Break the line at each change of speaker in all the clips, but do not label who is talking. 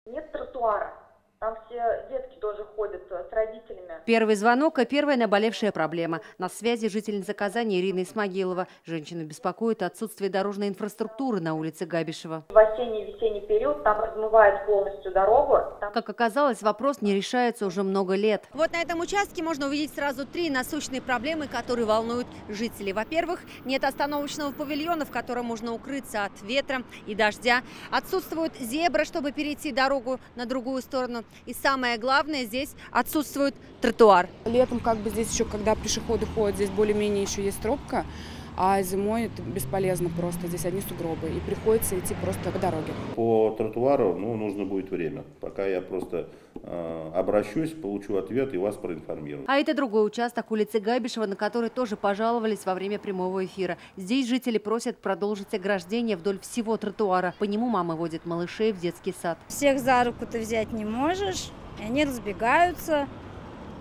Нет тротуара. Там все детки тоже ходят с родителями.
Первый звонок и первая наболевшая проблема. На связи жительница Казани Ирина Исмагилова. Женщину беспокоит отсутствие дорожной инфраструктуры на улице Габишева.
В осенний и весенний период там размывает полностью дорогу.
Как оказалось, вопрос не решается уже много лет.
Вот на этом участке можно увидеть сразу три насущные проблемы, которые волнуют жителей. Во-первых, нет остановочного павильона, в котором можно укрыться от ветра и дождя. Отсутствует зебра, чтобы перейти дорогу на другую сторону. И самое главное, здесь отсутствует тротуар.
Летом здесь еще, когда пешеходы ходят, здесь более-менее еще есть тропка, а зимой это бесполезно просто. Здесь одни сугробы, и приходится идти просто по дороге.
По тротуару нужно будет время. Пока я просто обращусь, получу ответ и вас проинформирую.
А это другой участок улицы Габишева, на который тоже пожаловались во время прямого эфира. Здесь жители просят продолжить ограждение вдоль всего тротуара. По нему мама водит малышей в детский сад.
Всех за руку ты взять не можешь, и они разбегаются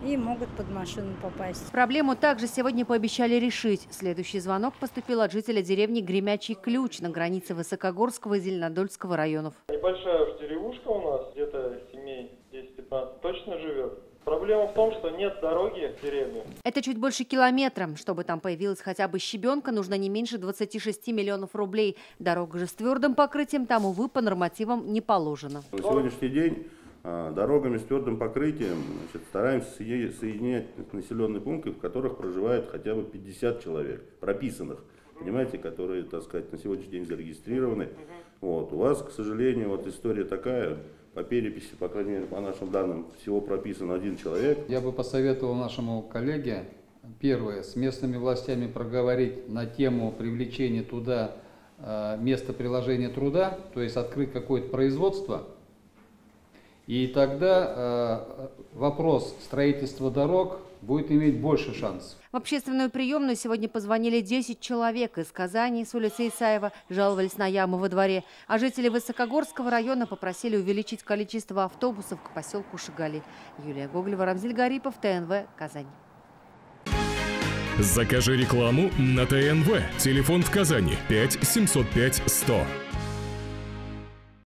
и могут под машину попасть.
Проблему также сегодня пообещали решить. Следующий звонок поступил от жителя деревни Гремячий Ключ на границе Высокогорского и Зеленодольского районов.
Небольшая уж деревушка у нас, где-то семей 10-15 точно живет. Проблема в том, что нет дороги в деревню.
Это чуть больше километра. Чтобы там появилась хотя бы щебенка, нужно не меньше 26 миллионов рублей. Дорога же с твердым покрытием там, увы, по нормативам не положено.
На сегодняшний день дорогами с твердым покрытием стараемся соединять населенные пункты, в которых проживает хотя бы 50 человек, прописанных, понимаете, которые, так сказать, на сегодняшний день зарегистрированы. Вот. У вас, к сожалению, история такая, по переписи, по крайней мере, по нашим данным, всего прописан 1 человек.
Я бы посоветовал нашему коллеге, первое, с местными властями проговорить на тему привлечения туда места приложения труда, то есть открыть какое-то производство. И тогда вопрос строительства дорог будет иметь больше шансов.
В общественную приемную сегодня позвонили 10 человек из Казани, с улицы Исаева, жаловались на яму во дворе. А жители Высокогорского района попросили увеличить количество автобусов к поселку Шигали. Юлия Гоголева, Рамзиль Гарипов, ТНВ, Казань.
Закажи рекламу на ТНВ. Телефон в Казани 5 705 100.